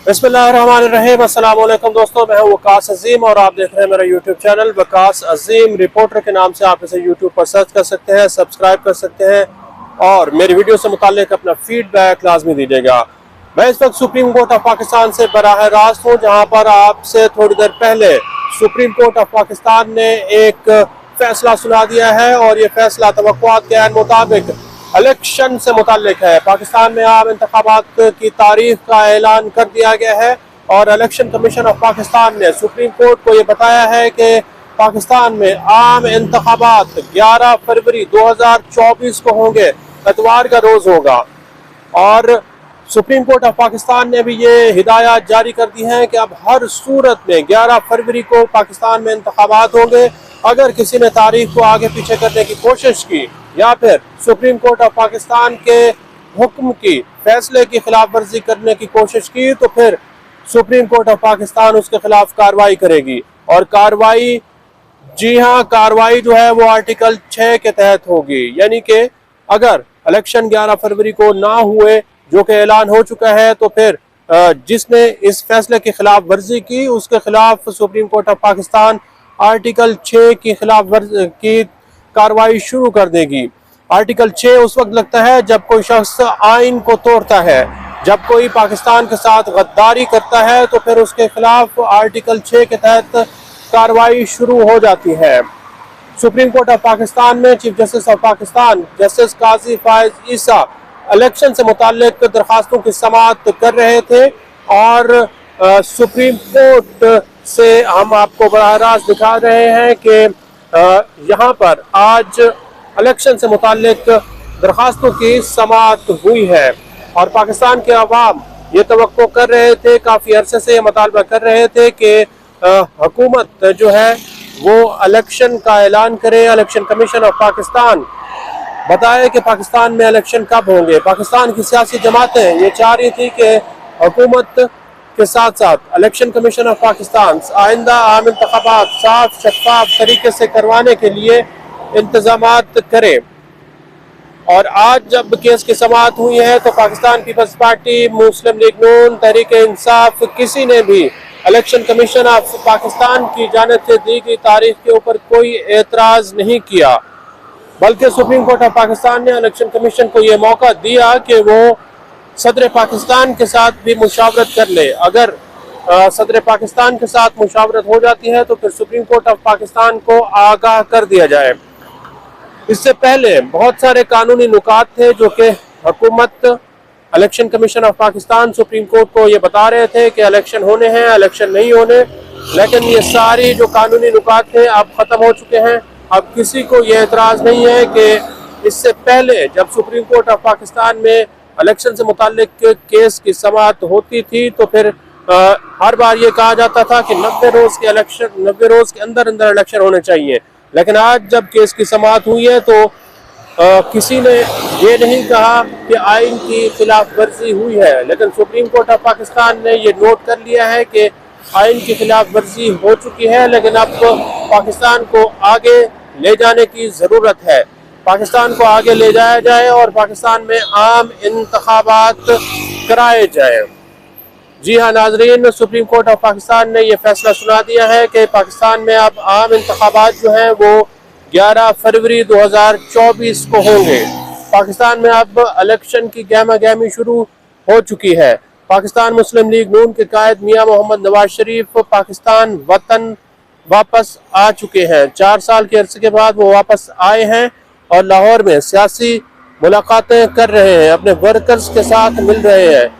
बिस्मिल्लाहिर्रहमानिर्रहीम। अस्सलाम वालेकुम दोस्तों, मैं हूं वकास अजीम और आप देख रहे हैं मेरा यूट्यूब चैनल वकास अजीम रिपोर्टर के नाम से। आप इसे यूट्यूब पर सर्च कर सकते हैं, सब्सक्राइब कर सकते हैं और मेरी वीडियो से मुताल्लिक अपना फीडबैक लाजमी दीजिएगा। मैं इस वक्त सुप्रीम कोर्ट ऑफ पाकिस्तान से बराह रास्त हूँ, जहाँ पर आपसे थोड़ी देर पहले सुप्रीम कोर्ट ऑफ पाकिस्तान ने एक फैसला सुना दिया है और ये फैसला तवक्कुआत के मुताबिक इलेक्शन से मुताल्लिक है। पाकिस्तान में आम इंतखाबात की तारीख का ऐलान कर दिया गया है और इलेक्शन कमीशन ऑफ पाकिस्तान ने सुप्रीम कोर्ट को ये बताया है कि पाकिस्तान में आम इंतखाबात 11 फरवरी 2024 को होंगे, इतवार का रोज होगा। और सुप्रीम कोर्ट ऑफ पाकिस्तान ने भी ये हिदायत जारी कर दी है कि अब हर सूरत में 11 फरवरी को पाकिस्तान में इंतखाबात होंगे। अगर किसी ने तारीख को आगे पीछे करने की कोशिश की या फिर सुप्रीम कोर्ट ऑफ पाकिस्तान के हुक्म की फैसले की खिलाफ वर्जी करने की कोशिश की तो फिर सुप्रीम कोर्ट ऑफ पाकिस्तान उसके खिलाफ कार्रवाई करेगी। और कार्रवाई, जी हाँ, कार्रवाई जो है वो आर्टिकल 6 के तहत होगी। यानी कि अगर इलेक्शन 11 फरवरी को ना हुए, जो कि ऐलान हो चुका है, तो फिर जिसने इस फैसले की खिलाफ वर्जी की उसके खिलाफ supreme court of Pakistan article 6 की खिलाफ की कार्रवाई शुरू कर देगी। आर्टिकल 6 उस वक्त लगता है जब कोई शख्स आइन को तोड़ता है, जब कोई पाकिस्तान के साथ गद्दारी करता है, तो फिर उसके खिलाफ आर्टिकल 6 के तहत कार्रवाई शुरू हो जाती है। सुप्रीम कोर्ट ऑफ पाकिस्तान में chief justice of Pakistan justice Qazi Faez Isa election से मुताल्लिक दरखास्तों की समाअत कर रहे थे और सुप्रीम कोर्ट से हम आपको बराह रास्त दिखा रहे हैं कि यहाँ पर आज इलेक्शन से मुताल्लिक दरखास्तों की समाअत हुई है और पाकिस्तान के अवाम ये तवक्को कर रहे थे, काफ़ी अरसे से ये मुतालबा कर रहे थे कि हुकूमत जो है वो इलेक्शन का ऐलान करे। इलेक्शन कमीशन ऑफ पाकिस्तान बताए कि पाकिस्तान में इलेक्शन कब होंगे। पाकिस्तान की सियासी जमातें ये चाह रही थी कि हुकूमत के साथ साथ इलेक्शन कमीशन ऑफ पाकिस्तान आइंदा आम इंतखाबात साफ शफाफ तरीके से करवाने के लिए इंतजामात करे। और आज जब केस की समाअत हुई है तो पाकिस्तान पीपल्स पार्टी, मुस्लिम लीग नून, तहरीक इंसाफ, किसी ने भी इलेक्शन कमीशन ऑफ पाकिस्तान की जानिब से दी गई तारीख के ऊपर कोई एतराज़ नहीं किया, बल्कि सुप्रीम कोर्ट ऑफ पाकिस्तान ने इलेक्शन कमीशन को ये मौका दिया कि वो सदर पाकिस्तान के साथ भी मुशावरत कर ले। अगर सदर पाकिस्तान के साथ मुशावरत हो जाती है तो फिर सुप्रीम कोर्ट ऑफ पाकिस्तान को आगाह कर दिया जाए। इससे पहले बहुत सारे कानूनी नुकात थे जो कि हुकूमत, election commission of Pakistan supreme court को ये बता रहे थे कि इलेक्शन होने हैं, इलेक्शन नहीं होने, लेकिन ये सारी जो कानूनी नुकात थे अब ख़त्म हो चुके हैं। अब किसी को ये एतराज़ नहीं है कि इससे पहले जब सुप्रीम कोर्ट ऑफ पाकिस्तान में इलेक्शन से मुताल्लिक केस की समाअत होती थी तो फिर हर बार ये कहा जाता था कि 90 रोज़ के अंदर इलेक्शन होने चाहिए। लेकिन आज जब केस की समाअत हुई है तो किसी ने ये नहीं कहा कि आइन की खिलाफ वर्जी हुई है, लेकिन सुप्रीम कोर्ट ऑफ पाकिस्तान ने ये नोट कर लिया है कि आइन की खिलाफ वर्जी हो चुकी है, लेकिन अब पाकिस्तान को आगे ले जाने की ज़रूरत है। पाकिस्तान को आगे ले जाया जाए और पाकिस्तान में आम इंतखाबात कराए जाए। जी हाँ नाजरीन, सुप्रीम कोर्ट ऑफ पाकिस्तान ने यह फैसला सुना दिया है कि पाकिस्तान में अब आम इंतखाबात जो हैं वो 11 फरवरी 2024 को होंगे। पाकिस्तान में अब इलेक्शन की गहमा गहमी शुरू हो चुकी है। पाकिस्तान मुस्लिम लीग नून के कायद मियां मोहम्मद नवाज शरीफ पाकिस्तान वतन वापस आ चुके हैं। 4 साल के अरसे के बाद वो वापस आए हैं और लाहौर में सियासी मुलाकातें कर रहे हैं, अपने वर्कर्स के साथ मिल रहे हैं।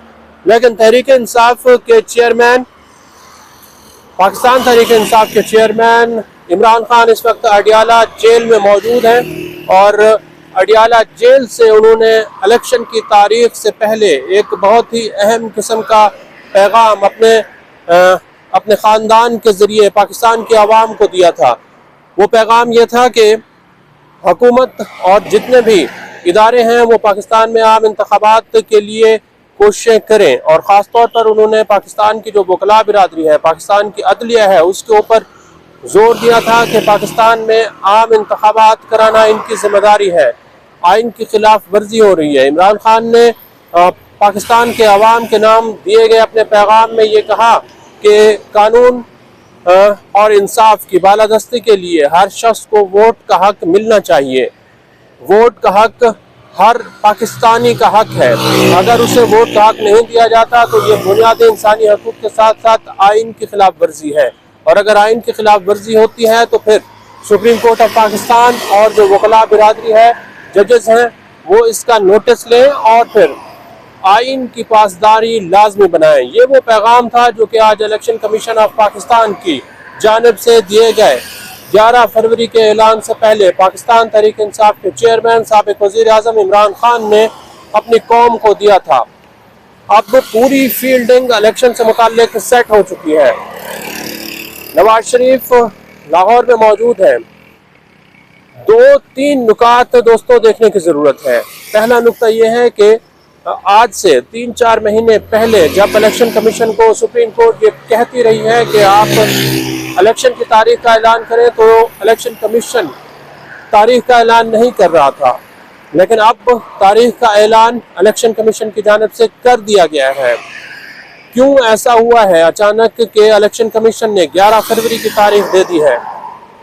लेकिन तहरीक इंसाफ के चेयरमैन, पाकिस्तान तहरीक इंसाफ के चेयरमैन इमरान खान इस वक्त अडियाला जेल में मौजूद हैं और अडियाला जेल से उन्होंने इलेक्शन की तारीख से पहले एक बहुत ही अहम किस्म का पैगाम अपने ख़ानदान के ज़रिए पाकिस्तान की आवाम को दिया था। वो पैगाम ये था कि हुकूमत और जितने भी इदारे हैं वो पाकिस्तान में आम इंतखाबात के लिए कोशिशें करें और ख़ास तौर पर उन्होंने पाकिस्तान की जो वकला बिरादरी है, पाकिस्तान की अदलिया है, उसके ऊपर जोर दिया था कि पाकिस्तान में आम इंतखाबात कराना इनकी जिम्मेदारी है। आइन की खिलाफ वर्जी हो रही है। इमरान खान ने पाकिस्तान के अवाम के नाम दिए गए अपने पैगाम में ये कहा कि कानून और इंसाफ की बालादस्ती के लिए हर शख्स को वोट का हक मिलना चाहिए। वोट का हक हर पाकिस्तानी का हक है। अगर उसे वोट का हक नहीं दिया जाता तो ये बुनियादी इंसानी हकूक़ के साथ साथ आइन की खिलाफ वर्जी है, और अगर आइन की खिलाफ वर्जी होती है तो फिर सुप्रीम कोर्ट ऑफ पाकिस्तान और जो वकला बिरादरी है, जजेस हैं, वो इसका नोटिस लें और फिर आइन की पासदारी लाजमी बनाएं। ये वो पैगाम था जो कि आज इलेक्शन कमीशन ऑफ पाकिस्तान की जानिब से दिए गए 11 फरवरी के ऐलान से पहले पाकिस्तान तहरीक इंसाफ के चेयरमैन साबिक वज़ीर आज़म इमरान खान ने अपनी कौम को दिया था। अब पूरी फील्डिंग इलेक्शन से मुताल्लिक सेट हो चुकी है। नवाज शरीफ लाहौर में मौजूद है। 2-3 नुकात दोस्तों देखने की ज़रूरत है। पहला नुकता यह है कि आज से 3-4 महीने पहले जब इलेक्शन कमीशन को सुप्रीम कोर्ट ये कहती रही है कि आप इलेक्शन की तारीख का ऐलान करें, तो इलेक्शन कमीशन तारीख का ऐलान नहीं कर रहा था, लेकिन अब तारीख का ऐलान इलेक्शन कमीशन की जानिब से कर दिया गया है। क्यों ऐसा हुआ है अचानक कि इलेक्शन कमीशन ने 11 फरवरी की तारीख दे दी है?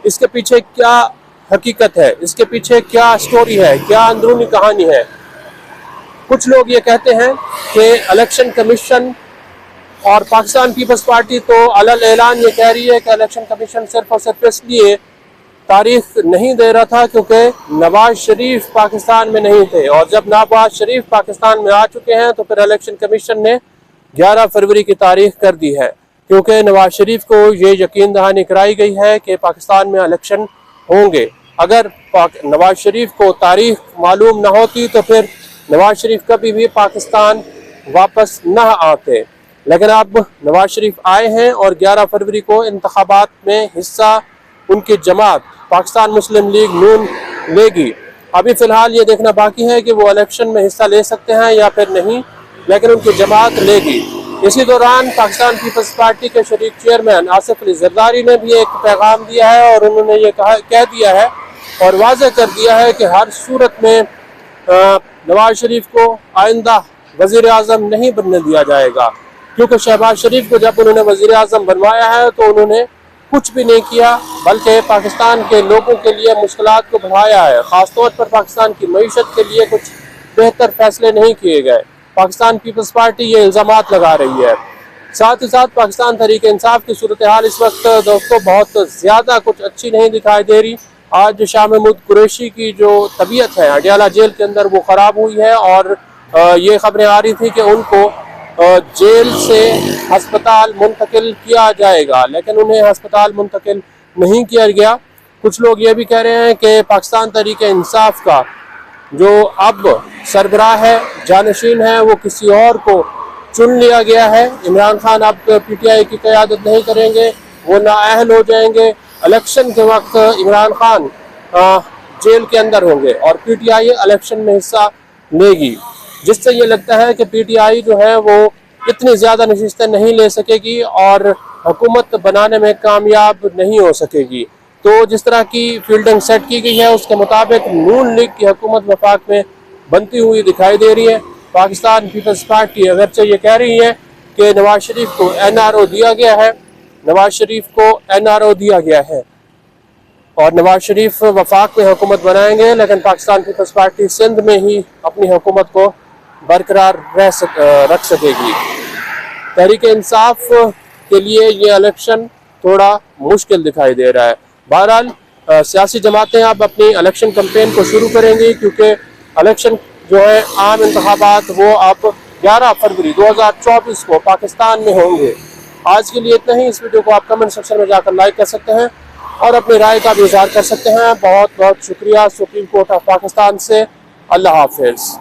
इसके पीछे क्या हकीकत है? इसके पीछे क्या स्टोरी है? क्या अंदरूनी कहानी है? कुछ लोग ये कहते हैं कि इलेक्शन कमीशन और पाकिस्तान पीपल्स पार्टी तो अलल ऐलान ये कह रही है कि इलेक्शन कमीशन सिर्फ और सिर्फ इसलिए तारीख नहीं दे रहा था क्योंकि नवाज शरीफ पाकिस्तान में नहीं थे, और जब नवाज शरीफ पाकिस्तान में आ चुके हैं तो फिर इलेक्शन कमीशन ने 11 फरवरी की तारीख कर दी है, क्योंकि नवाज शरीफ को ये यकीन दहानी कराई गई है कि पाकिस्तान में इलेक्शन होंगे। अगर नवाज शरीफ को तारीख मालूम ना होती तो फिर नवाज शरीफ कभी भी पाकिस्तान वापस न आते, लेकिन अब नवाज शरीफ आए हैं और 11 फरवरी को इंतखाबात में हिस्सा उनकी जमात पाकिस्तान मुस्लिम लीग नून लेगी। अभी फ़िलहाल ये देखना बाकी है कि वो इलेक्शन में हिस्सा ले सकते हैं या फिर नहीं, लेकिन उनकी जमात लेगी। इसी दौरान पाकिस्तान पीपल्स पार्टी के शरीक चेयरमैन आसिफ अली जरदारी ने भी एक पैगाम दिया है और उन्होंने ये कह दिया है और वाज़ेह कर दिया है कि हर सूरत में नवाज शरीफ को आइंदा वज़ीर आज़म नहीं बनने दिया जाएगा, क्योंकि शहबाज शरीफ को जब उन्होंने वज़ीर आज़म बनवाया है तो उन्होंने कुछ भी नहीं किया, बल्कि पाकिस्तान के लोगों के लिए मुश्किलात को बढ़ाया है। ख़ासतौर पर पाकिस्तान की मईशत के लिए कुछ बेहतर फैसले नहीं किए गए। पाकिस्तान पीपल्स पार्टी ये इल्ज़ामात लगा रही है। साथ ही साथ पाकिस्तान तहरीक इंसाफ की सूरत हाल इस वक्त दोस्तों बहुत ज़्यादा कुछ अच्छी नहीं दिखाई दे रही। आज शाह महमूद कुरैशी की जो तबीयत है अडियाला जेल के अंदर वो ख़राब हुई है, और ये खबरें आ रही थी कि उनको जेल से हस्पताल मुंतकिल किया जाएगा, लेकिन उन्हें हस्पताल मुंतकिल नहीं किया गया। कुछ लोग ये भी कह रहे हैं कि पाकिस्तान तहरीक इंसाफ का जो अब सरबराह है, जानशीन है, वो किसी और को चुन लिया गया है। इमरान खान अब PTI की क़यादत नहीं करेंगे, वो नाअहल हो जाएंगे। इलेक्शन के वक्त इमरान खान जेल के अंदर होंगे और PTI इलेक्शन में हिस्सा लेगी, जिससे ये लगता है कि PTI जो है वो इतनी ज़्यादा नशिस्तें नहीं ले सकेगी और हुकूमत बनाने में कामयाब नहीं हो सकेगी। तो जिस तरह की फील्डिंग सेट की गई है उसके मुताबिक नून लीग की हुकूमत वफाक में बनती हुई दिखाई दे रही है। पाकिस्तान पीपल्स पार्टी अगरचे ये कह रही है कि नवाज शरीफ को NRO दिया गया है, नवाज शरीफ को NRO दिया गया है और नवाज शरीफ वफाक में हुकूमत बनाएंगे, लेकिन पाकिस्तान पीपल्स पार्टी सिंध में ही अपनी हुकूमत को बरकरार रख सकेगी। तहरीक इंसाफ के लिए ये इलेक्शन थोड़ा मुश्किल दिखाई दे रहा है। बहरहाल सियासी जमातें अब अपनी इलेक्शन कैंपेन को शुरू करेंगी, क्योंकि इलेक्शन जो है आम इंतखाबात वो अब 11 फरवरी 2024 को पाकिस्तान में होंगे। आज के लिए इतना ही। इस वीडियो को आप कमेंट सेक्शन में जाकर लाइक कर सकते हैं और अपनी राय का भी इज़हार कर सकते हैं। बहुत बहुत शुक्रिया सुप्रीम कोर्ट ऑफ पाकिस्तान से। अल्लाह हाफिज़।